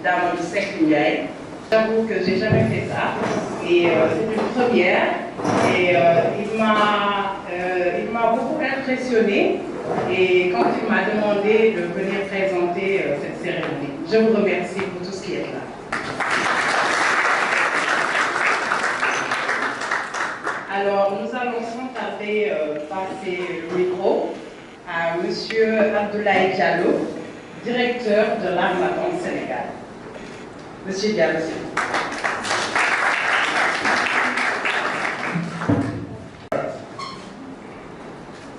d'Amadou Seck Ndiaye. J'avoue que j'ai jamais fait ça et c'est une première et il m'a beaucoup impressionné et quand il m'a demandé de venir présenter cette cérémonie. Je vous remercie pour tout ce qui est là. Alors, nous allons sans tarder passer le micro à M. Abdoulaye Diallo, directeur de l'Armatan Sénégal. Monsieur Diallo, s'il vous plaît.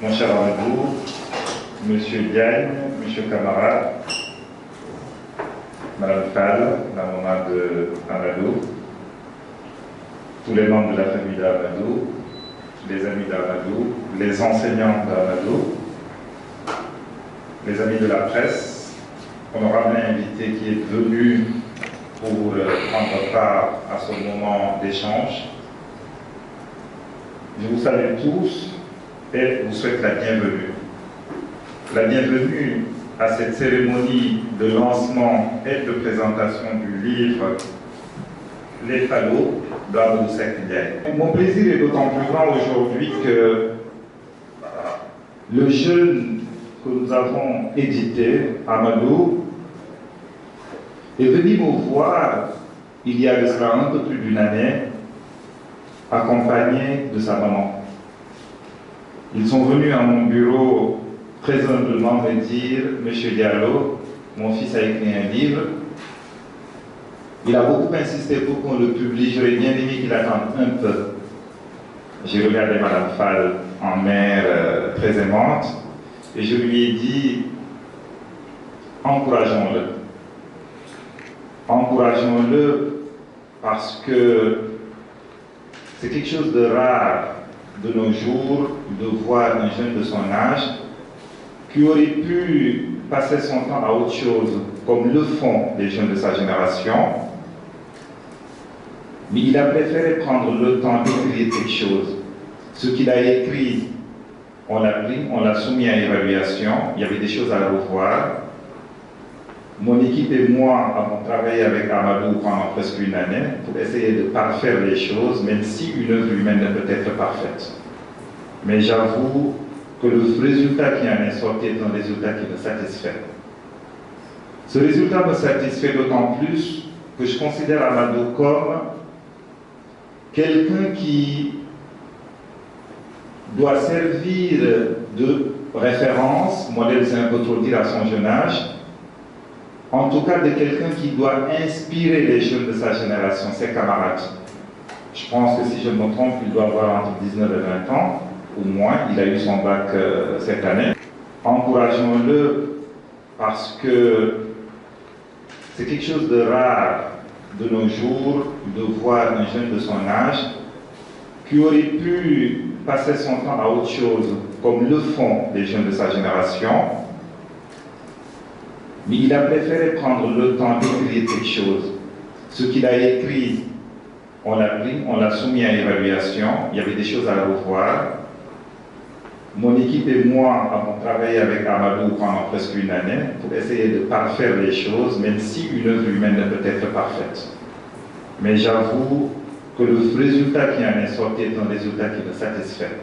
Mon cher Amadou, Monsieur Diagne, Monsieur Camara, Madame Fall, la maman de Amadou, tous les membres de la famille d'Amadou, les amis d'Amadou, les enseignants d'Amadou, les amis de la presse, honorable invité qui est venu pour prendre part à ce moment d'échange. Je vous salue tous et vous souhaite la bienvenue. La bienvenue à cette cérémonie de lancement et de présentation du livre Les Fallots d'Amadou Seck Ndiaye. Mon plaisir est d'autant plus grand aujourd'hui que le jeune que nous avons édité, Amadou, est venu me voir il y a de cela un peu plus d'une année, accompagné de sa maman. Ils sont venus à mon bureau très humblement me dire « Monsieur Diallo, mon fils a écrit un livre. Il a beaucoup insisté pour qu'on le publie. J'aurais bien aimé qu'il attende un peu. » J'ai regardé Madame Fall en mère très aimante et je lui ai dit « Encourageons-le. Encourageons-le parce que c'est quelque chose de rare de nos jours de voir un jeune de son âge qui aurait pu passer son temps à autre chose, comme le font les jeunes de sa génération, mais il a préféré prendre le temps d'écrire quelque chose. Ce qu'il a écrit, on l'a pris, on l'a soumis à évaluation, il y avait des choses à revoir. Mon équipe et moi avons travaillé avec Amadou pendant presque une année pour essayer de parfaire les choses, même si une œuvre humaine ne peut être parfaite. Mais j'avoue que le résultat qui en est sorti est un résultat qui me satisfait. Ce résultat me satisfait d'autant plus que je considère Amadou comme quelqu'un qui doit servir de référence, modèle c'est un peu trop dire à son jeune âge, en tout cas de quelqu'un qui doit inspirer les jeunes de sa génération, ses camarades. Je pense que si je me trompe, il doit avoir entre 19 et 20 ans, au moins, il a eu son bac cette année. Encourageons-le parce que c'est quelque chose de rare de nos jours de voir un jeune de son âge qui aurait pu passer son temps à autre chose, comme le font les jeunes de sa génération, mais il a préféré prendre le temps d'écrire quelque chose. Ce qu'il a écrit, on l'a pris, on l'a soumis à évaluation, il y avait des choses à revoir. Mon équipe et moi avons travaillé avec Amadou pendant presque une année pour essayer de parfaire les choses, même si une œuvre humaine ne peut être parfaite. Mais j'avoue que le résultat qui en est sorti est un résultat qui me satisfait.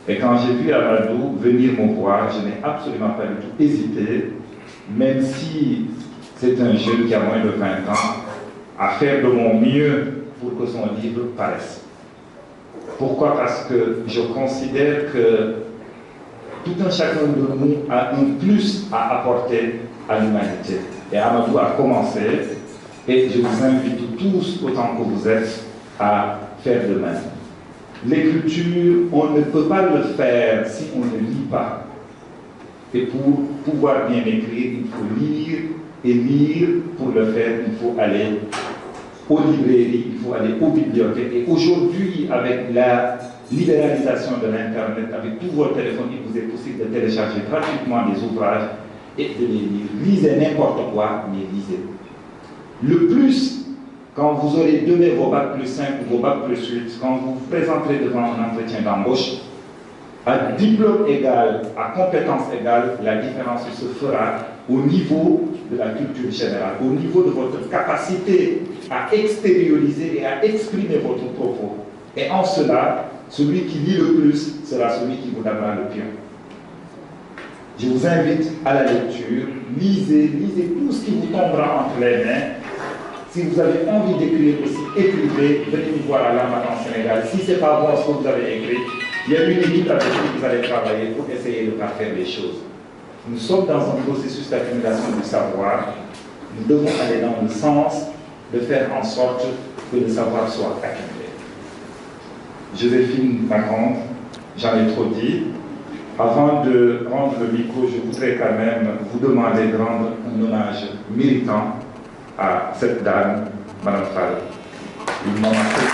Et quand j'ai vu Amadou venir me voir, je n'ai absolument pas du tout hésité, même si c'est un jeune qui a moins de 20 ans, à faire de mon mieux pour que son livre paraisse. Pourquoi? Parce que je considère que tout un chacun de nous a un plus à apporter à l'humanité. Et Amadou a commencé, et je vous invite tous, autant que vous êtes, à faire de même. L'écriture, on ne peut pas le faire si on ne lit pas. Et pour pouvoir bien écrire, il faut lire, et lire, pour le faire, il faut aller aux librairies, il faut aller aux bibliothèques. Et aujourd'hui, avec la libéralisation de l'Internet, avec tous vos téléphones, il vous est possible de télécharger gratuitement des ouvrages et de les lire. Lisez n'importe quoi, mais lisez. Le plus, quand vous aurez donné vos bac plus 5 ou vos bac plus 8, quand vous vous présenterez devant un entretien d'embauche, à diplôme égal, à compétence égale, la différence se fera au niveau de la culture générale, au niveau de votre capacité à extérioriser et à exprimer votre propos. Et en cela, celui qui lit le plus sera celui qui vous donnera le pion. Je vous invite à la lecture, lisez tout ce qui vous tombera entre les mains. Si vous avez envie d'écrire aussi, écrivez, venez nous voir à l'Harmattan Sénégal. Si ce n'est pas bon ce que vous avez écrit, il y a une équipe avec qui vous allez travailler pour essayer de parfaire les choses. Nous sommes dans un processus d'accumulation du savoir. Nous devons aller dans le sens de faire en sorte que le savoir soit accumulé. Joséphine Macron, j'en ai trop dit. Avant de rendre le micro, je voudrais quand même vous demander de rendre un hommage méritant à cette dame, Mme Fall. Une maman très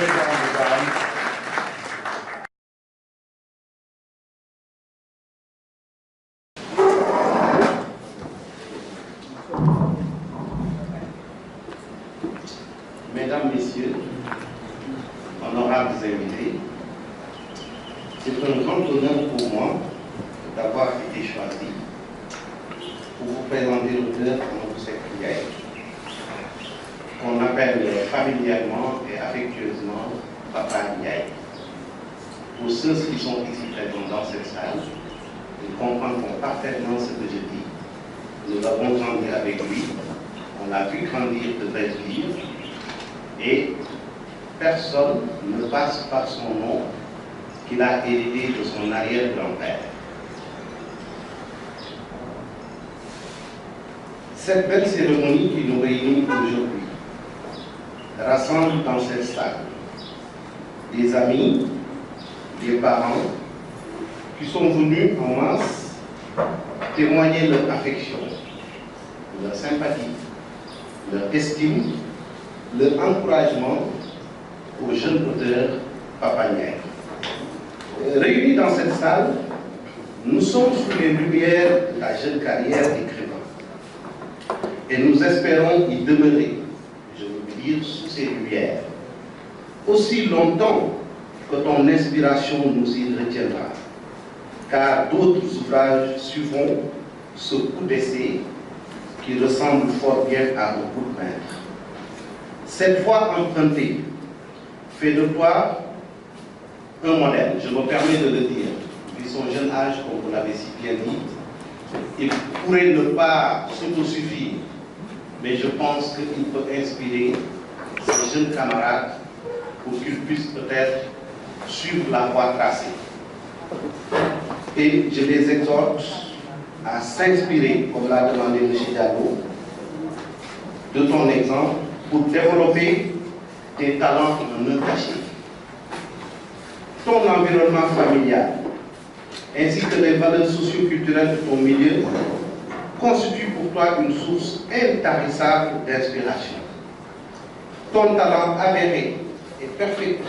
grande dame. Mesdames, Messieurs, honorables invités, c'est un grand honneur pour moi d'avoir été choisi pour vous présenter l'auteur de cette prière, qu'on appelle familièrement et affectueusement Papa Ndiaye. Pour ceux qui sont ici présents dans cette salle, ils comprendront parfaitement ce que je dis. Nous avons grandi avec lui, on a vu grandir de belles livres, et personne ne passe par son nom qu'il a hérité de son arrière-grand-père. Cette belle cérémonie qui nous réunit aujourd'hui rassemble dans cette salle des amis, des parents qui sont venus en masse témoigner leur affection, leur sympathie, leur estime, leur encouragement au jeune auteur Papa Ndiaye. Réunis dans cette salle, nous sommes sous les lumières de la jeune carrière d'écrivain. Et nous espérons y demeurer, je veux dire, sous ces lumières, aussi longtemps que ton inspiration nous y retiendra. Car d'autres ouvrages suivront ce coup d'essai qui ressemble fort bien à un coup de maître. Cette voie empruntée fait de toi un modèle, je me permets de le dire. Vu son jeune âge, comme vous l'avez si bien dit, il pourrait ne pas s'autosuffire, mais je pense qu'il peut inspirer ses jeunes camarades pour qu'ils puissent peut-être suivre la voie tracée. Et je les exhorte à s'inspirer, comme l'a demandé M. Diallo, de ton exemple pour développer tes talents en un cachet. Ton environnement familial, ainsi que les valeurs socio-culturelles de ton milieu, constituent pour toi une source intarissable d'inspiration. Ton talent avéré et perfectible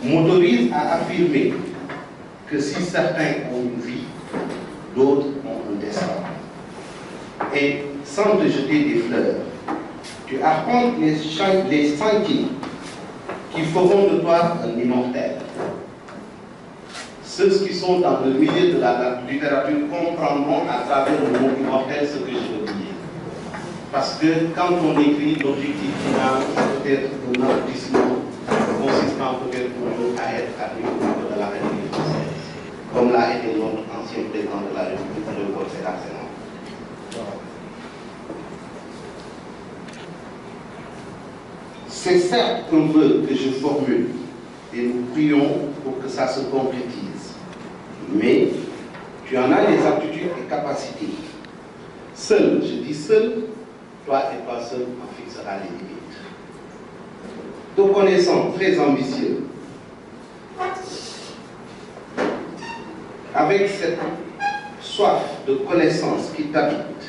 m'autorise à affirmer que si certains ont une vie, d'autres ont un destin. Et sans te jeter des fleurs, tu arpentes les sentiers qui feront de toi un immortel. Ceux qui sont dans le milieu de la littérature comprendront à travers le mot immortel ce que je veux dire. Parce que quand on écrit, l'objectif final, c'est peut-être un aboutissement consistant peut-être pour nous à être admis au niveau de la République française, comme l'a été notre ancien président de la République, Léopold Sédar Senghor. C'est certes un vœu que je formule et nous prions pour que ça se concrétise. Mais tu en as les aptitudes et capacités. Seul, je dis seul, toi et toi seul en fixera les limites. Te connaissant très ambitieux, avec cette soif de connaissance qui t'habite,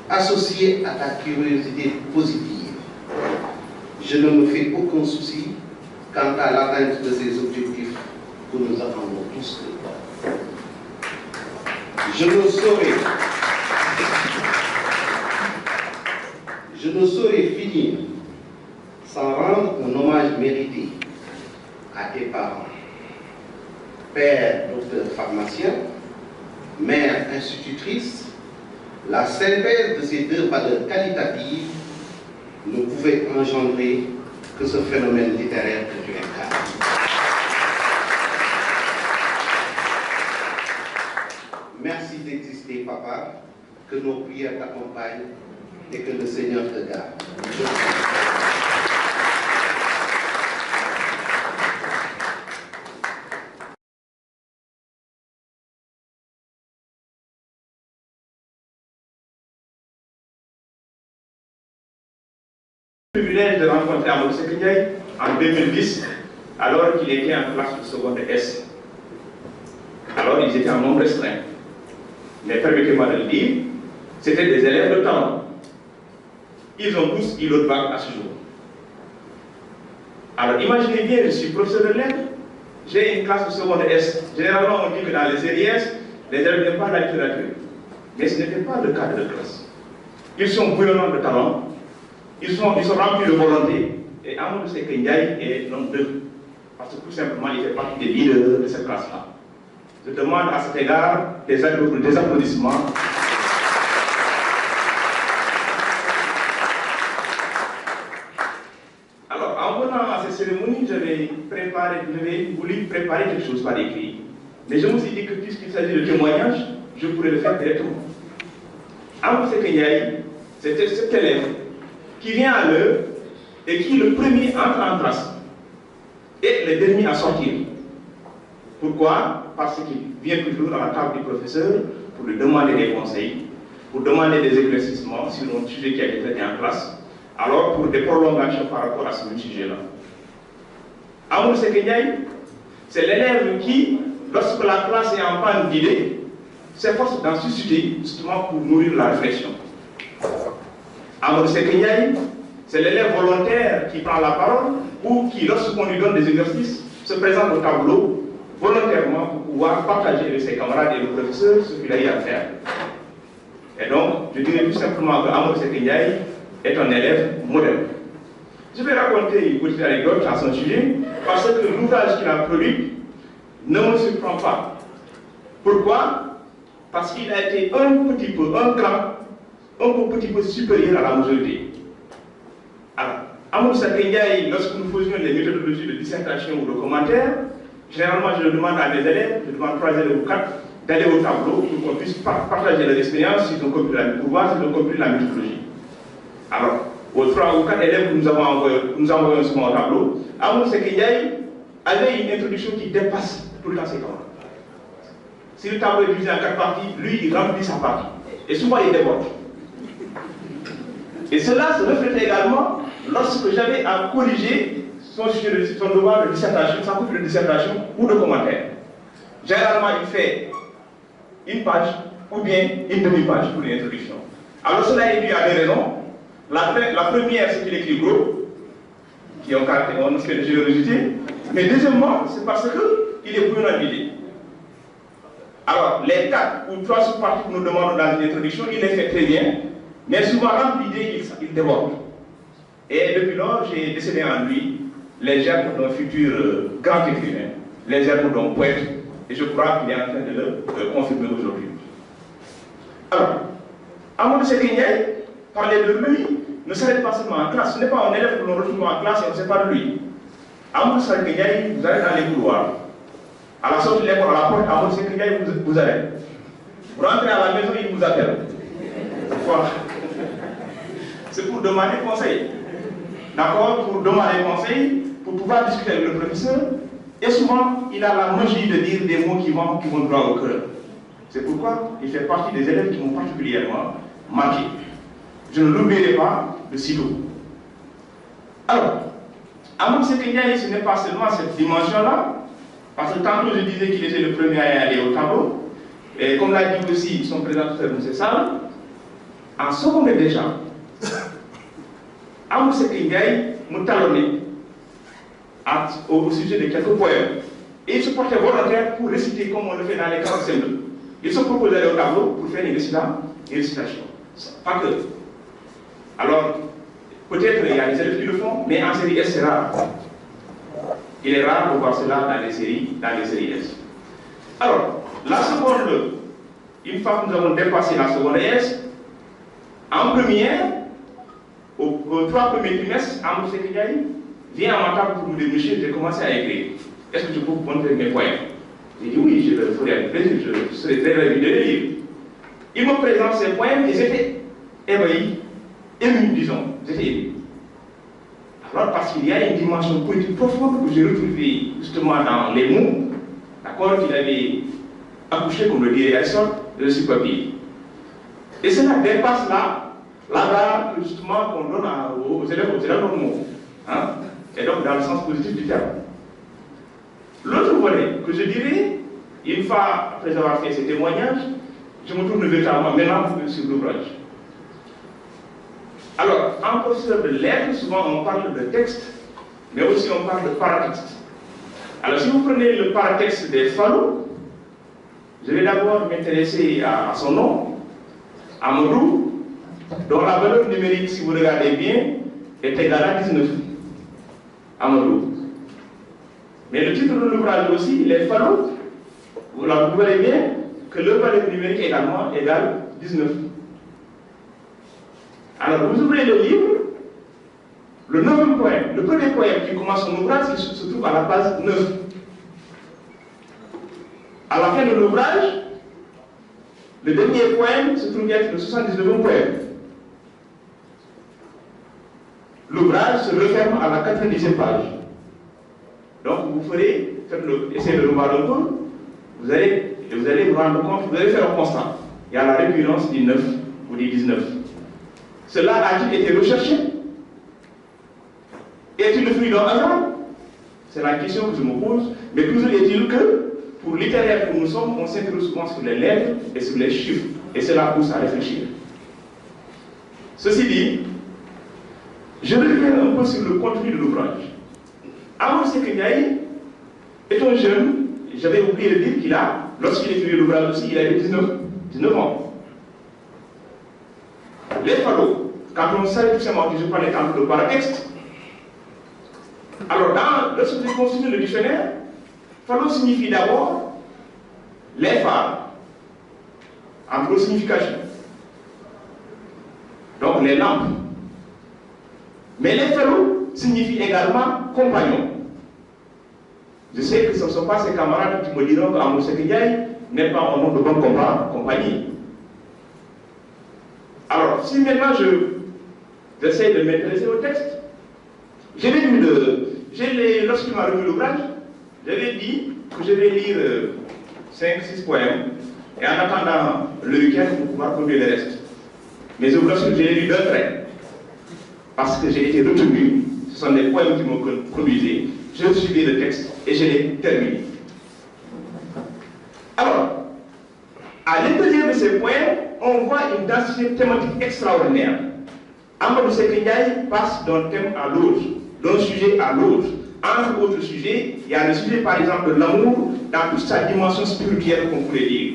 associée à ta curiosité positive, je ne me fais aucun souci quant à l'atteinte de ces objectifs que nous attendons tous de toi. Je ne saurais finir sans rendre un hommage mérité à tes parents, père, docteur, pharmacien, mère institutrice, la synthèse de ces deux valeurs qualitatives ne pouvait engendrer que ce phénomène littéraire que tu incarnes. Merci d'exister, papa, que nos prières t'accompagnent et que le Seigneur te garde. J'ai eu le privilège de rencontrer Amadou Seck Ndiaye en 2010, alors qu'il était en classe de seconde S. Alors ils étaient en nombre restreint. Mais permettez-moi de le dire, c'était des élèves de talent. Ils ont tous eu l'autre bac à ce jour. Alors imaginez bien, je suis professeur de lettres, j'ai une classe de seconde S. Généralement, on dit que dans les séries S, les élèves n'aiment pas la littérature. Mais ce n'était pas le cas de la classe. Ils sont bouillonnants de talent, ils sont remplis de volonté, et Amadou Seck Ndiaye est l'un d'eux. Parce que tout simplement, il fait partie des leaders de cette classe-là. Je demande à cet égard des applaudissements. Alors, en venant à cette cérémonie, j'avais voulu préparer quelque chose par écrit. Mais je me suis dit que puisqu'il s'agit de témoignage, je pourrais le faire directement. Amadou Seck Ndiaye, c'était cet élève qui vient à l'heure et qui le premier entre en classe et le dernier à sortir. Pourquoi? Parce qu'il vient toujours à la table du professeur pour lui demander des conseils, pour demander des éclaircissements sur un sujet qui a été traité en classe, alors pour des prolongations par rapport à ce même sujet-là. Amadou Seck Ndiaye, c'est l'élève qui, lorsque la classe est en panne d'idées, s'efforce d'en susciter justement pour nourrir la réflexion. Amadou Seck Ndiaye, c'est l'élève volontaire qui prend la parole ou qui, lorsqu'on lui donne des exercices, se présente au tableau volontairement pour pouvoir partager avec ses camarades et le professeur ce qu'il a eu à faire. Et donc, je dirais tout simplement que Amadou Seck Ndiaye est un élève modèle. Je vais raconter une petite anecdote à son sujet, parce que l'ouvrage qu'il a produit ne me surprend pas. Pourquoi? Parce qu'il a été un petit peu supérieur à la majorité. Alors, Amadou Seck Ndiaye, lorsque nous faisions les méthodologies de dissertation ou de commentaire, généralement je demande à mes élèves, je demande 3 élèves ou 4, d'aller au tableau pour qu'on puisse partager leur expérience s'ils ont compris la méthodologie. Alors, aux 3 ou 4 élèves que nous avons envoyés souvent au tableau, Amadou Seck Ndiaye avait une introduction qui dépasse tout le temps ses camarades. Si le tableau est divisé en 4 parties, lui il remplit sa partie. Et souvent il déborde. Et cela se reflète également lorsque j'avais à corriger son devoir de dissertation, sa copie de dissertation ou de commentaire. Généralement, il fait une page ou bien une demi-page pour l'introduction. Alors cela est dû à des raisons. La première, c'est qu'il écrit gros, qui est un caractère de générosité. Mais deuxièmement, c'est parce qu'il est bouillonnant d'idées. Alors, les 4 ou 3 sous-parties que nous demandons dans une introduction, il les fait très bien. Mais souvent, rempli d'idées, il déborde. Et depuis lors, j'ai décelé en lui les germes d'un futur grand écrivain, les germes d'un poète, et je crois qu'il est en train de le confirmer aujourd'hui. Alors, Amadou Seck Ndiaye, parler de lui, ne s'arrête pas seulement en classe. Ce n'est pas un élève que l'on retrouve en classe et on ne sait pas de lui. Amadou Seck Ndiaye, vous allez dans les couloirs. À la sortie de l'école, à la porte, Amadou Seck Ndiaye vous arrête. Vous rentrez à la maison, il vous appelle. Voilà. C'est pour demander conseil. D'accord? Pour demander conseil, pour pouvoir discuter avec le professeur. Et souvent, il a la magie de dire des mots qui vont droit au cœur. C'est pourquoi il fait partie des élèves qui m'ont particulièrement marqué. Je ne l'oublierai pas de sitôt. Alors, Amadou Seck Ndiaye, ce n'est pas seulement cette dimension-là, parce que tantôt je disais qu'il était le premier à aller au tableau, et comme l'a dit aussi son présentateur M. Sall, en seconde déjà, Amadou Seck Ndiaye me talonnait au sujet de quelques poèmes. Et il se portait volontaire pour réciter comme on le fait dans les 45. Il se propose d'aller au tableau pour faire une récitation. Pas que. Alors, peut-être il y a des élèves qui le font, mais en série S, c'est rare. Il est rare de voir cela dans les séries S. Alors, la seconde une fois que nous avons dépassé la seconde S, en première, aux 3 premiers trimestres, Amadou Seck Ndiaye vient à ma table pour me dire, monsieur, j'ai commencé à écrire. Est-ce que je peux vous montrer mes poèmes? J'ai dit oui, je le ferai avec plaisir, je serai très ravi de les lire. Il me présente ses poèmes et j'étais ébahi, ému, disons, j'étais ému. Alors, parce qu'il y a une dimension politique profonde que j'ai retrouvée justement dans les mots, d'accord, qu'il avait accouché, comme le dit Elson, de ce papier. Et cela dépasse là, la barre justement qu'on donne aux élèves normaux, hein, et donc dans le sens positif du terme. L'autre volet que je dirais, une fois après avoir fait ces témoignages, je me tourne véritablement maintenant sur l'ouvrage. Alors, en professeur de lettres, souvent on parle de texte, mais aussi on parle de paratexte. Alors, si vous prenez le paratexte des Fallou, je vais d'abord m'intéresser à son nom, Amadou, dont la valeur numérique, si vous regardez bien, est égale à 19. Amadou. Mais le titre de l'ouvrage aussi, les Fallou, vous voyez bien que leur valeur numérique est également égale 19. Alors, vous ouvrez le livre, le 9e poème, le premier poème qui commence son ouvrage, il se trouve à la page 9. À la fin de l'ouvrage, le dernier poème se trouve être le 79e poème. L'ouvrage se referme à la 90e page. Donc, vous ferez, essayez de le voir un peu, vous allez vous rendre compte, vous allez faire un constat. Il y a la récurrence du 9 ou du 19. Cela a-t-il été recherché? Est-il le fruit d'un hasard? C'est la question que je me pose. Mais toujours est-il que, pour littéraire que nous sommes, on s'interroge souvent sur les lettres et sur les chiffres. Et cela pousse à réfléchir. Ceci dit, je reviens un peu sur le contenu de l'ouvrage. Amadou Seck Ndiaye est un jeune, j'avais oublié de dire qu'il a, lorsqu'il écrivait l'ouvrage aussi, il avait 19 ans. Les Fallou, quand on sait tout simplement que je parlais tantôt de paratexte, alors lorsque j'ai consulté le dictionnaire, Fallou signifie d'abord les phares, en gros signification. Donc les lampes. Mais les Fallou signifie également compagnon. Je sais que ce ne sont pas ces camarades qui me diront qu'Amadou Seck Ndiaye n'est pas un nom de bonne compagnie. Alors, si maintenant j'essaie de m'intéresser au texte, lorsqu'il m'a remis l'ouvrage, j'avais dit que je vais lire 5-6 poèmes, et en attendant le week-end pour pouvoir produire le reste. Mais ouvrages que j'ai lu d'un trait, parce que j'ai été retenu, ce sont des poèmes qui m'ont conduisé, je suivi le texte et je l'ai terminé. Alors, à l'intérieur de ces poèmes, on voit une densité thématique extraordinaire. Amadou Seck Ndiaye passe d'un thème à l'autre, d'un sujet à l'autre. Entre autres sujets, il y a le sujet par exemple de l'amour dans toute sa dimension spirituelle qu'on pourrait dire.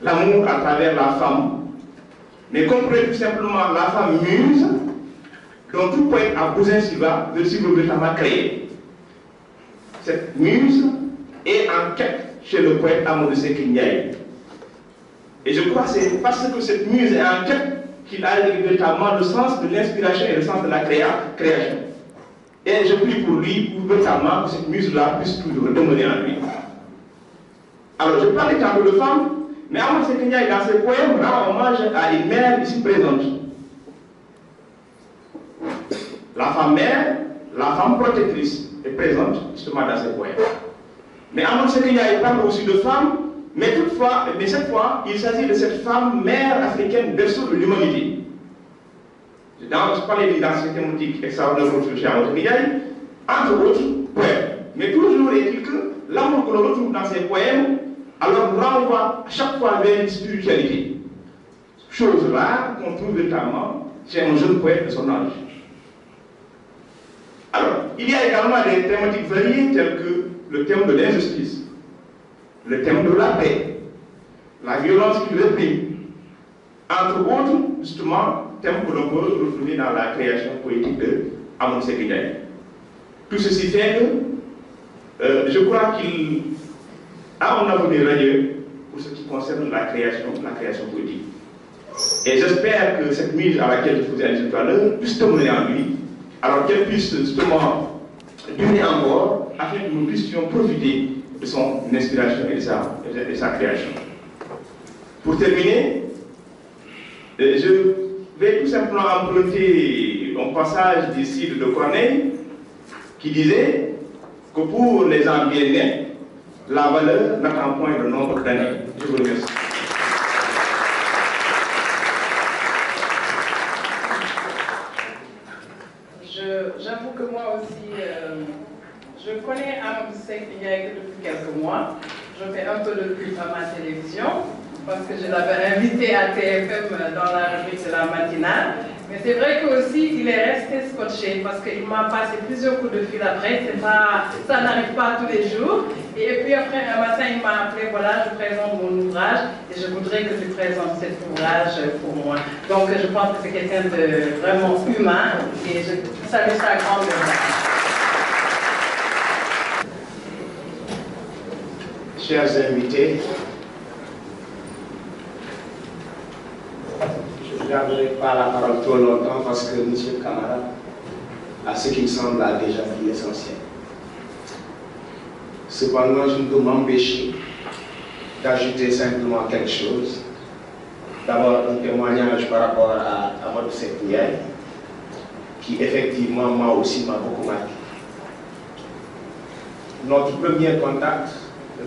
L'amour à travers la femme, mais comprenez tout simplement la femme muse, dont tout poète a besoin de s'y véritablement créer. Cette muse est en quête chez le poète Amadou Seck Ndiaye. Et je crois que c'est parce que cette muse est en quête qu'il a véritablement le sens de l'inspiration et le sens de la création. Et je prie pour lui, pour véritablement que cette muse-là puisse toujours demeurer en lui. Alors, je parlais tantôt de femmes, mais Amadou Seck Ndiaye, dans ses poèmes, rend hommage à une mère ici présente. La femme mère, la femme protectrice est présente justement dans ses poèmes. Mais Amadou Seck Ndiaye parle aussi de femmes, mais cette fois, il s'agit de cette femme mère africaine, berceau de l'humanité. Je parlais d'une densité thématique extraordinaire chez Amadou Seck Ndiaye, entre autres poèmes. Mais toujours est-il que l'amour que l'on retrouve dans ces poèmes, alors renvoie à chaque fois vers une spiritualité. Chose rare qu'on trouve véritablement chez un jeune poète de son âge. Alors, il y a également des thématiques variées telles que le thème de l'injustice, le thème de la paix, la violence qui réprime, entre autres, justement, thèmes que l'on peut retrouver dans la création poétique de Amadou Seck Ndiaye. Tout ceci fait que je crois qu'il a un avenir radieux pour ce qui concerne la création politique. Et j'espère que cette mise à laquelle je vous ai dit tout à l'heure puisse demeurer en lui, alors qu'elle puisse justement durer encore, afin que nous puissions profiter de son inspiration et de sa création. Pour terminer, je vais tout simplement emprunter un passage du Cide de Corneille qui disait que pour les gens bien nés, la valeur n'attend point le nombre d'années. Je vous remercie. J'avoue que moi aussi, je connais Amadou Seck Ndiaye que depuis quelques mois. Je fais un peu de pub à ma télévision parce que je l'avais invité à TFM dans la rubrique de la matinale. Mais c'est vrai qu'aussi il est resté scotché parce qu'il m'a passé plusieurs coups de fil après. Ça n'arrive pas tous les jours. Et puis après un matin il m'a appelé, voilà, je présente mon ouvrage et je voudrais que tu présentes cet ouvrage pour moi. Donc je pense que c'est quelqu'un de vraiment humain et je salue sa grande œuvre. Chers invités, je ne garderai pas la parole trop longtemps parce que M. Camara, à ce qu'il semble, a déjà dit l'essentiel. Cependant, je ne peux m'empêcher d'ajouter simplement quelque chose. D'abord, un témoignage par rapport à Amadou Seck Ndiaye, qui effectivement, moi aussi, m'a beaucoup marqué. Notre premier contact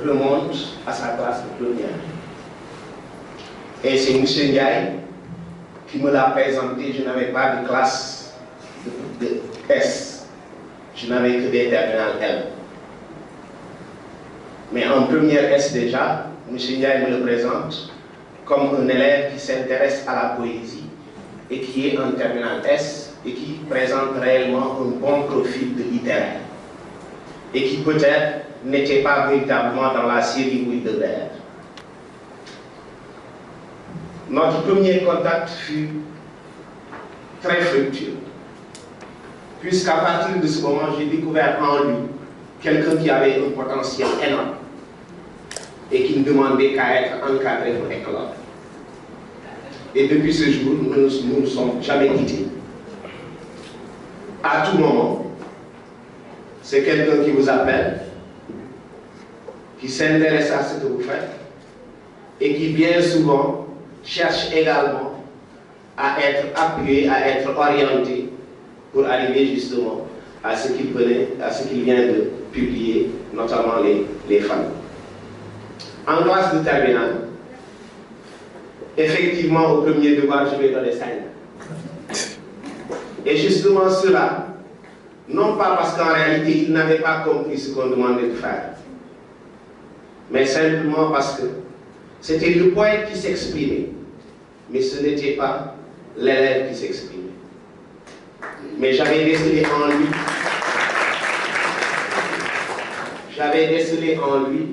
remonte à sa classe de première. Et c'est M. Ndiaye qui me l'a présenté. Je n'avais pas de classe de S. Je n'avais que des terminales L. Mais en première S déjà, M. Ndiaye me le présente comme un élève qui s'intéresse à la poésie et qui est en terminale S et qui présente réellement un bon profil de littéraire et qui peut-être n'était pas véritablement dans la série Louis de Verre. Notre premier contact fut très fructueux, puisqu'à partir de ce moment, j'ai découvert en lui quelqu'un qui avait un potentiel énorme et qui ne demandait qu'à être encadré pour éclore. Et depuis ce jour, nous ne nous sommes jamais quittés. À tout moment, c'est quelqu'un qui vous appelle, qui s'intéresse à ce que vous faites et qui bien souvent cherche également à être appuyé, à être orienté pour arriver justement à ce qu'il vient de publier, notamment les femmes. En classe de terminale, effectivement au premier devoir je vais donner 5. Et justement cela, non pas parce qu'en réalité il n'avait pas compris ce qu'on demandait de faire, mais simplement parce que c'était le poète qui s'exprimait, mais ce n'était pas l'élève qui s'exprimait. Mais j'avais décelé en lui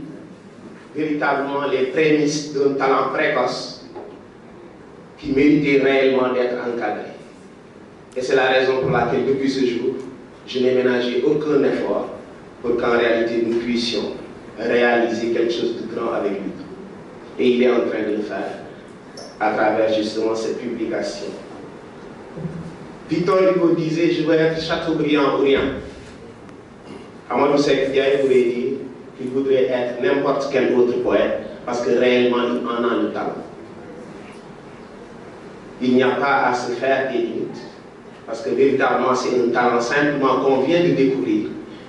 véritablement les prémices d'un talent précoce qui méritait réellement d'être encadré. Et c'est la raison pour laquelle depuis ce jour, je n'ai ménagé aucun effort pour qu'en réalité nous puissions réaliser quelque chose de grand avec lui. Et il est en train de le faire à travers justement cette publication. Victor Hugo disait, je veux être Chateaubriand ou rien. Amadou Seck Ndiaye voulait dire qu'il voudrait être n'importe quel autre poète parce que réellement il en a le talent. Il n'y a pas à se faire des limites parce que véritablement c'est un talent simplement qu'on vient de découvrir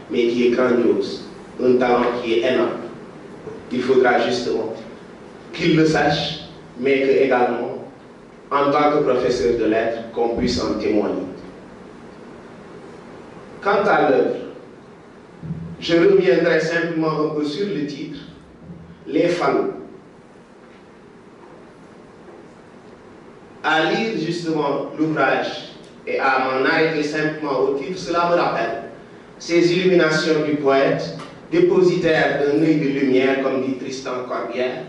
mais qui est grandiose, un talent qui est énorme. Il faudra justement qu'il le sache mais que également en tant que professeur de lettres qu'on puisse en témoigner. Quant à l'œuvre, je reviendrai simplement un peu sur le titre, Les Fallous. À lire justement l'ouvrage et à m'en arrêter simplement au titre, cela me rappelle ces illuminations du poète, dépositaire d'un œil de lumière, comme dit Tristan Corbière,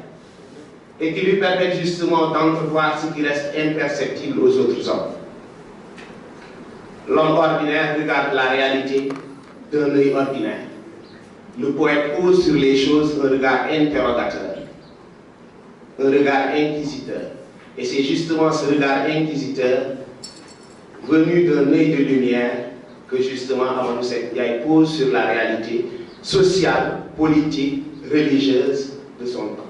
et qui lui permettent justement d'entrevoir ce qui reste imperceptible aux autres hommes. L'homme ordinaire regarde la réalité d'un œil ordinaire. Le poète pose sur les choses un regard interrogateur. un regard inquisiteur. Et c'est justement ce regard inquisiteur, venu d'un œil de lumière, que justement Amadou Seck Ndiaye pose sur la réalité sociale, politique, religieuse de son temps.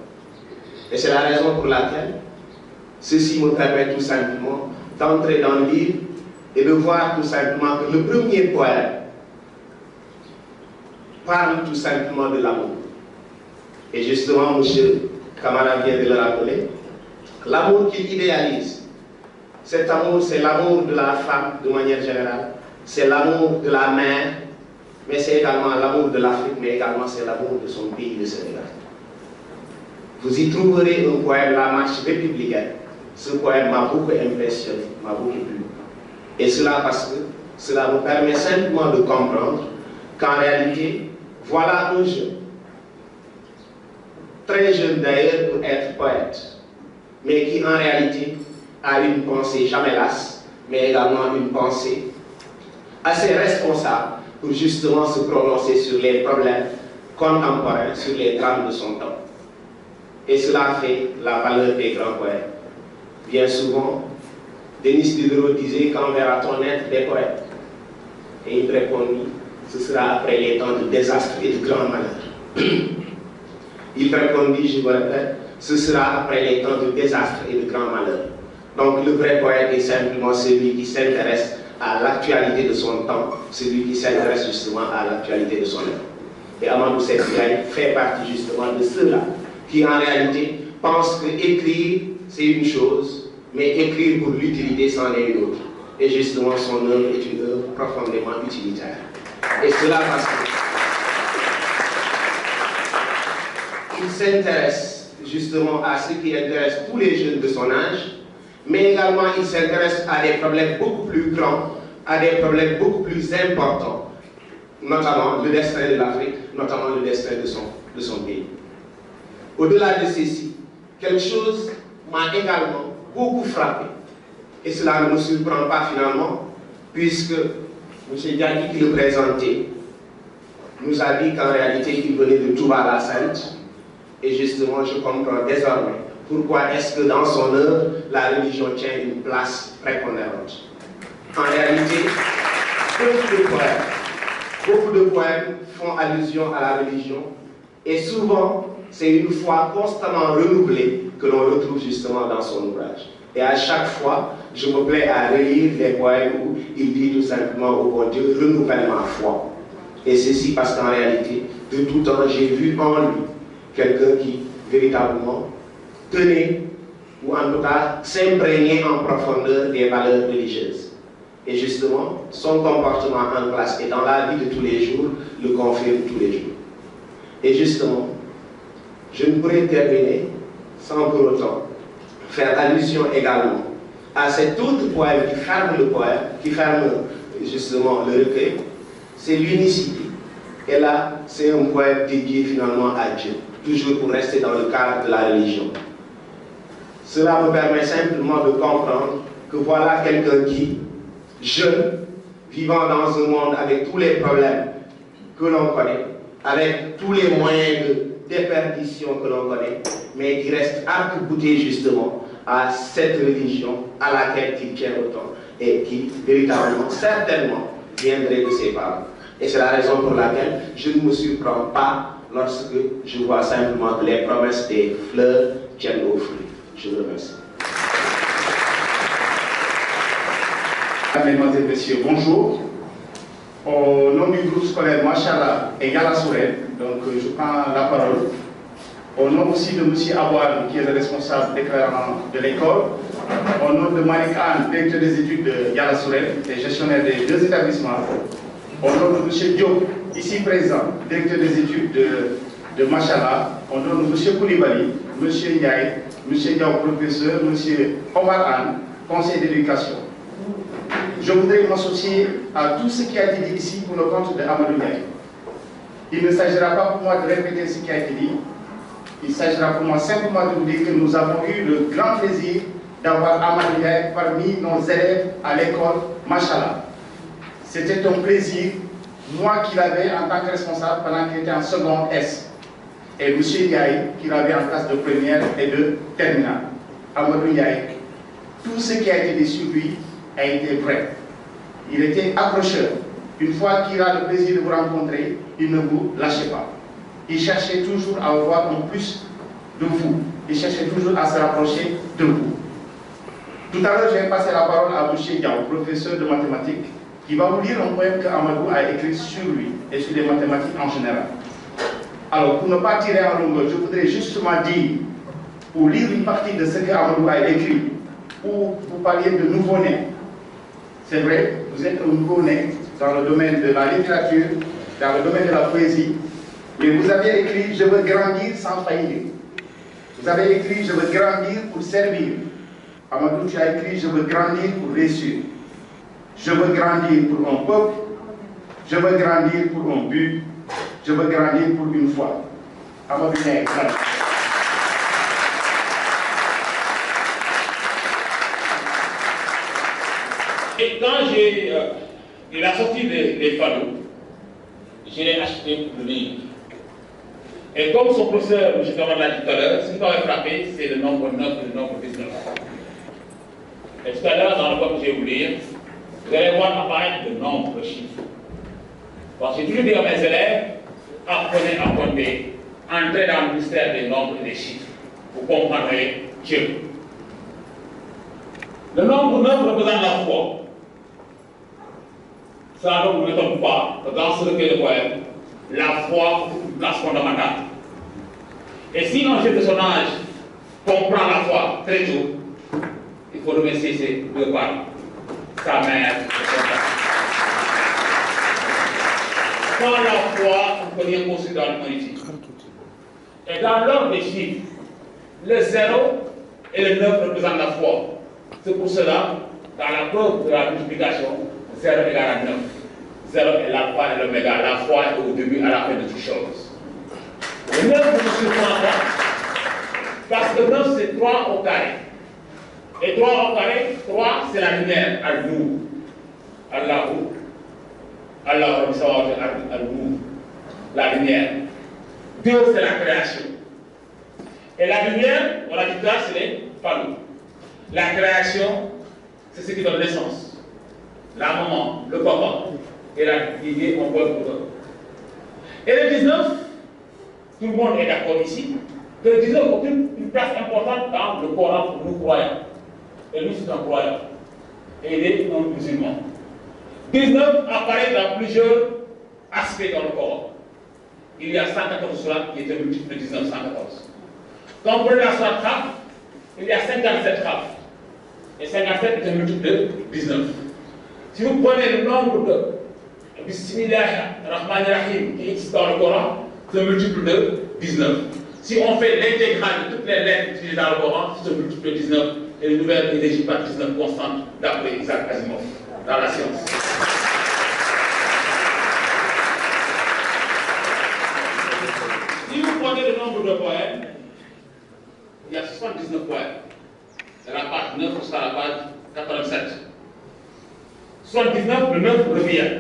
Et c'est la raison pour laquelle ceci me permet tout simplement d'entrer dans le livre et de voir tout simplement que le premier poème parle tout simplement de l'amour. Et justement, M. Camara vient de le rappeler, l'amour qu'il idéalise, cet amour, c'est l'amour de la femme de manière générale, c'est l'amour de la mère, mais c'est également l'amour de l'Afrique, mais également c'est l'amour de son pays, le Sénégal. Vous y trouverez un poème, La Marche républicaine. Ce poème m'a beaucoup impressionné, m'a beaucoup plu. Et cela parce que cela nous permet simplement de comprendre qu'en réalité, voilà un jeune, très jeune d'ailleurs pour être poète, mais qui en réalité a une pensée jamais lasse, mais également une pensée assez responsable pour justement se prononcer sur les problèmes contemporains, sur les drames de son temps. Et cela fait la valeur des grands poètes. Bien souvent, Denis Diderot disait: quand verra-t-on naître des poètes? Et il répondit: ce sera après les temps de désastre et de grands malheurs. Il répondit, je vous répète, ce sera après les temps de désastre et de grands malheurs. Donc le vrai poète est simplement celui qui s'intéresse à l'actualité de son temps, celui qui s'intéresse justement à l'actualité de son œuvre. Et Amadou Seck Ndiaye fait partie justement de ceux-là qui en réalité pensent que écrire c'est une chose, mais écrire pour l'utilité c'en est une autre. Et justement son œuvre est une œuvre profondément utilitaire. Et cela parce qu'il s'intéresse justement à ce qui intéresse tous les jeunes de son âge, mais également il s'intéresse à des problèmes beaucoup plus grands, à des problèmes beaucoup plus importants, notamment le destin de l'Afrique, notamment le destin de son pays. Au-delà de ceci, quelque chose m'a également beaucoup frappé, et cela ne me surprend pas finalement, puisque M. Diaby qui le présentait nous a dit qu'en réalité il venait de Touba la Sainte, et justement je comprends désormais pourquoi est-ce que dans son œuvre, la religion tient une place prépondérante. En réalité, beaucoup de poèmes font allusion à la religion, et souvent, c'est une foi constamment renouvelée que l'on retrouve justement dans son ouvrage. Et à chaque fois, je me plais à relire les poèmes où il dit tout simplement au bon Dieu: renouvelle ma foi. Et ceci parce qu'en réalité, de tout temps, j'ai vu en lui quelqu'un qui véritablement tenait, ou en tout cas s'imprégner en profondeur des valeurs religieuses. Et justement, son comportement en classe et dans la vie de tous les jours le confirme tous les jours. Et justement, je ne pourrais terminer sans pour autant faire allusion également à cet autre poème qui ferme le poème, qui ferme justement le recueil, c'est l'unicité. Et là, c'est un poème dédié finalement à Dieu, toujours pour rester dans le cadre de la religion. Cela me permet simplement de comprendre que voilà quelqu'un qui, jeune, vivant dans un monde avec tous les problèmes que l'on connaît, avec tous les moyens de déperdition que l'on connaît, mais qui reste arc-bouté justement à cette religion à laquelle il tient autant et qui véritablement, certainement, viendrait de ses parents. Et c'est la raison pour laquelle je ne me surprends pas lorsque je vois simplement que les promesses des fleurs tiennent aux fruits. Je vous remercie. Mesdames et messieurs, bonjour. Au nom du groupe scolaire Machallah et Yala Sourel, donc je prends la parole. Au nom aussi de M. Abouane, qui est le responsable déclarant de l'école. Au nom de Malik Anne, directeur des études de Yala Sourel et gestionnaire des deux établissements. Au nom de M. Diop, ici présent, directeur des études de Machallah. Au nom de M. Koulibaly, M. Ndiaye, M. Diaw, professeur, M. Omar Anne, conseiller d'éducation. Je voudrais m'associer à tout ce qui a été dit ici pour le compte de Amadou Ndiaye. Il ne s'agira pas pour moi de répéter ce qui a été dit. Il s'agira pour moi simplement de vous dire que nous avons eu le grand plaisir d'avoir Amadou Ndiaye parmi nos élèves à l'école Machallah. C'était un plaisir, moi qui l'avais en tant que responsable pendant qu'il était en seconde S. et M. Ndiaye, qui l'avait en classe de première et de terminale. Amadou Ndiaye, tout ce qui a été dit sur lui a été vrai. Il était accrocheur. Une fois qu'il a le plaisir de vous rencontrer, il ne vous lâchait pas. Il cherchait toujours à avoir un plus de vous. Il cherchait toujours à se rapprocher de vous. Tout à l'heure, j'ai passé la parole à M. Diaw, professeur de mathématiques, qui va vous lire un poème que Amadou a écrit sur lui et sur les mathématiques en général. Alors, pour ne pas tirer en longueur, je voudrais justement dire, ou lire une partie de ce que Amadou a écrit, où vous parliez de nouveau-né. C'est vrai, vous êtes un nouveau-né dans le domaine de la littérature, dans le domaine de la poésie, mais vous avez écrit « Je veux grandir sans faillir ». Vous avez écrit « Je veux grandir pour servir ». Amadou, tu as écrit « Je veux grandir pour réussir ». Je veux grandir pour un peuple, je veux grandir pour un but, je veux grandir pour une foi. Amadou Ndiaye. Et quand il a sorti des panneaux, je l'ai acheté pour le livre. Et comme son professeur, M. Ferrand l'a dit tout à l'heure, ce qui m'avait frappé, c'est le nombre 9 et le nombre 19. Et tout à l'heure, dans le poème que je vais vous lire, vous allez voir apparaître le nombre de chiffres. Parce que j'ai toujours dit à mes élèves, apprenez à compter, entrez dans le mystère des nombres et des chiffres. Vous comprendrez Dieu. Le nombre 9 représente la foi. Ça donc ne tombe pas dans ce recueil de poèmes. La foi occupe une place fondamentale. Et si un jeune de son âge comprend la foi très tôt, il faut remercier ses deux parents, sa mère et son père. Sans la foi, on ne peut rien construire dans l'humanité. Et dans l'ordre des chiffres, le 0 et le 9 représentent la foi. C'est pour cela, dans la preuve de la multiplication, 0 égale à 9. 0 est l'alpha et l'oméga. La foi est au début et à la fin de toutes choses. Le 9 ne se surprend pas, parce que 9 c'est 3 au carré. Et 3 au carré, 3 c'est la lumière, Al-Nour. Allahu. Allah, Al-Nour. La lumière. 2 c'est la création. Et la lumière, on l'a dit là, c'est les panneaux. La création, c'est ce qui donne naissance. La maman, le papa, et la lignée, on voit pour eux. Et le 19, tout le monde est d'accord ici, que le 19 occupe une place importante dans le Coran pour nous croyants. Et lui, c'est un croyant. Et il est un musulman. 19 apparaît dans plusieurs aspects dans le Coran. Il y a 114 sourates qui étaient multiples de 19, 114. Quand vous prenez la sourate Kaf, il y a 57 Kaf. Et 57 est un multiple de 19. Si vous prenez le nombre de Bismillah Rahman Rahim qui existe dans le Coran, c'est un multiple de 19. Si on fait l'intégrale de toutes les lettres utilisées dans le Coran, c'est un multiple de 19. Et le nouvel ne régit pas 19 constantes d'après Isaac Asimov dans la science. Si vous prenez le nombre de poèmes, il y a 79 poèmes. C'est la page 9 jusqu'à la page 87. 79, le 9 revient.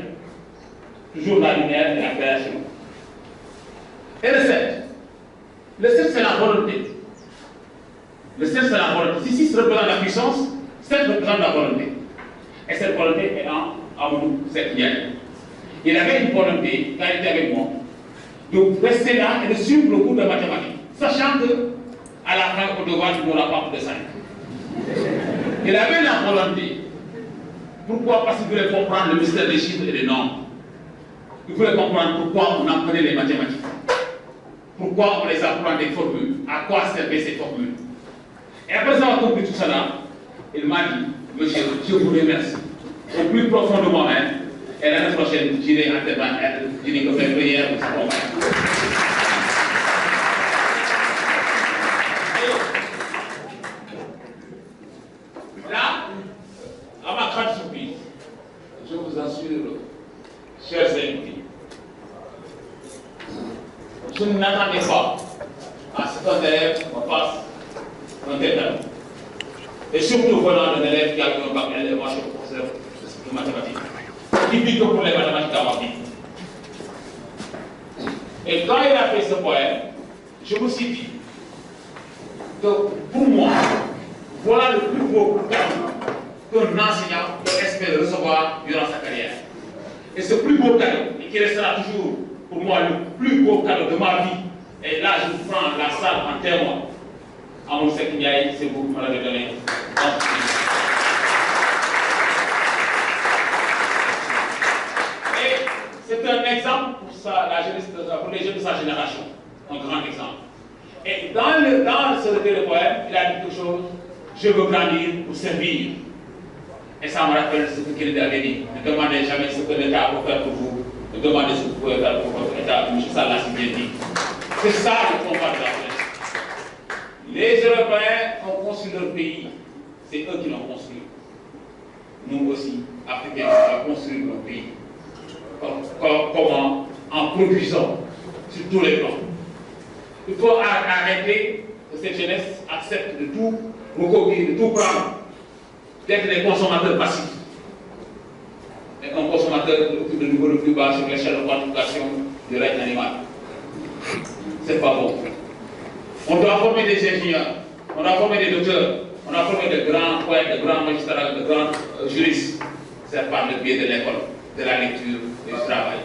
Toujours la lumière et la création. Et le 7. Le 7, c'est la volonté. Le 7, c'est la volonté. Si 6 représente la puissance, 7 représente la volonté. Et cette volonté est en Amadou Seck Ndiaye. Il avait une volonté, quand il était avec moi, de rester là et de suivre le cours de mathématiques, sachant que, à la fin, au devoir, il n'aura pas plus de 5. Il avait la volonté. Pourquoi? Parce qu'il voulait comprendre le mystère des chiffres et des nombres. Il voulait comprendre pourquoi on apprenait les mathématiques. Pourquoi on les apprend des formules. À quoi servaient ces formules. Et après avoir compris tout cela, il m'a dit, monsieur, je vous remercie. Au plus profond de moi-même, et l'année prochaine, j'irai à tes mains, j'irai comme une prière pour sa compagne. Là, à ma grande surprise, je vous assure, chers invités, je ne m'attendais pas à ce qu'un élève me fasse un tel talent. Et surtout venant d'un élève qui a eu un bac L et moi je suis professeur de mathématiques, qui vit que pour les mathématiques dans ma vie. Et quand il a fait ce poème, je me suis dit que pour moi, voilà le plus beau cadeau qu'un enseignant peut espérer recevoir durant sa carrière. Et ce plus beau cadeau, et qui restera toujours pour moi le plus beau cadeau de ma vie, et là je prends la salle en témoin, à mon Seck Ndiaye, c'est vous qui me l'avez donné. Et c'est un exemple pour, pour les jeunes de sa génération, un grand exemple. Et dans ce recueil de poèmes, il a dit quelque chose, je veux grandir pour servir. Et ça me rappelle ce que Kennedy avait dit. Ne demandez jamais ce que l'État peut faire pour vous, ne demandez ce que vous pouvez faire pour votre État. M. Salah s'est bien dit. C'est ça le combat de la jeunesse. Les Européens ont construit leur pays, c'est eux qui l'ont construit. Nous aussi, Africains, on va construire notre pays. Comment? En produisant sur tous les plans. Il faut arrêter que cette jeunesse accepte de tout recopier, de tout prendre, d'être des consommateurs passifs. Et un consommateur occupe le niveau le plus bas sur l'échelle de quantification du règne animal. C'est pas bon. On doit former des ingénieurs, on doit former des docteurs, on doit former de grands poètes, de grands magistrats, de grands juristes. C'est par le biais de l'école, de la lecture et du travail.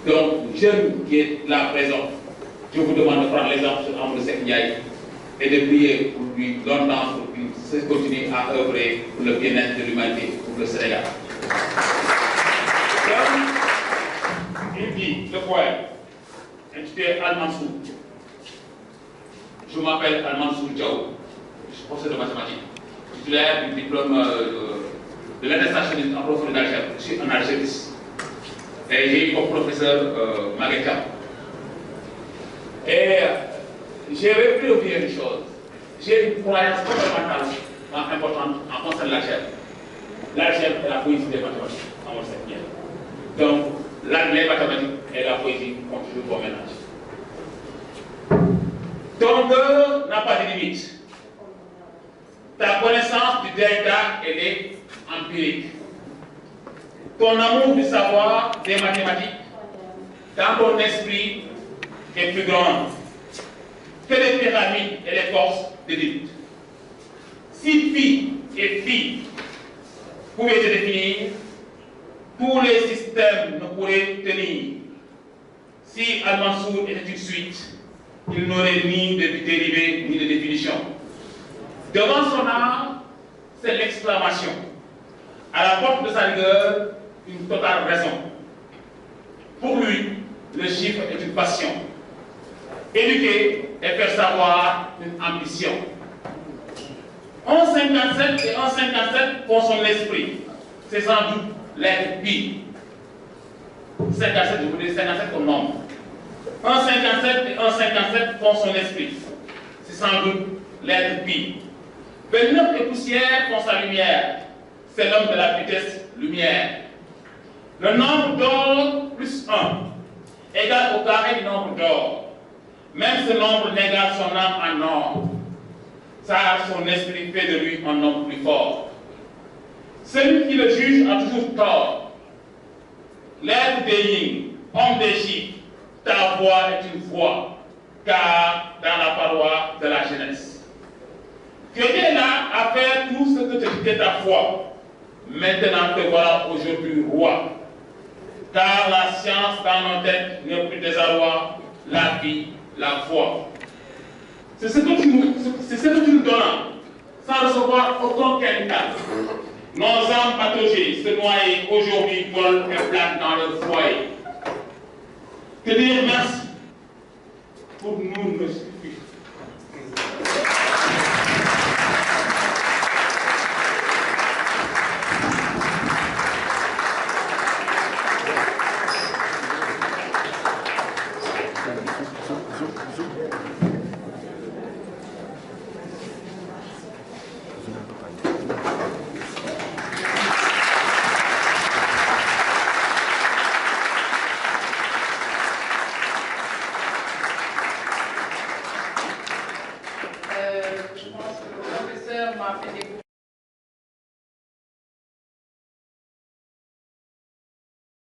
Donc, jeune qui est là présent, je vous demande de prendre l'exemple sur Amadou Seck Ndiaye et de prier pour lui longtemps pour qu'il continue à œuvrer pour le bien-être de l'humanité, pour le Sénégal. Donc, il dit, le poème, intitulé Al-Mansour. Je m'appelle Al-Mansour Diaw, je suis professeur de mathématiques, titulaire du diplôme de l'attestation en profondeur d'algèbre. Je suis un algébriste. Et j'ai eu comme professeur Maguette Thiam. Et j'ai repris au bien une chose. J'ai une croyance fondamentale importante en concernant l'algèbre. L'algèbre est la poésie des mathématiques, à mon sens. Donc, les mathématiques et la poésie contribuent au ménage. Ton cœur n'a pas de limite. Ta connaissance du delta, elle est empirique. Ton amour du savoir, des mathématiques, dans ton esprit est plus grand que les pyramides et les forces d'élite. Si phi et phi pouvaient se définir, tous les systèmes ne pourraient tenir. Si Al-Mansour était une suite, il n'aurait ni de dérivés ni de définition. Devant son âme, c'est l'exclamation. À la porte de sa rigueur, une totale raison. Pour lui, le chiffre est une passion. Éduquer et faire savoir une ambition. 1157 et 1157 font son esprit. C'est sans doute l'être pi. 57, je vous dis 57 comme nombre. 1,57 et 1,57 font son esprit. C'est sans doute l'être pi. 29 et poussière font sa lumière. C'est l'homme de la vitesse lumière. Le nombre d'or plus 1 égale au carré du nombre d'or. Même ce nombre n'égale son âme en or. Ça, son esprit fait de lui un homme plus fort. Celui qui le juge a toujours tort. L'être des lignes, homme des chiffres, ta voix est une voix, car dans la paroi de la jeunesse. Tu étais là à faire tout ce que te disait ta foi. Maintenant te voilà aujourd'hui roi. Car la science dans nos têtes n'est plus désarroi, la vie, la foi. C'est ce que tu nous donnes, sans recevoir aucun capital. Nos âmes patauger, se noyer, aujourd'hui volent et planent dans leur foyer. Te dire merci pour nous ne suffit. Je pense que le professeur m'a fait des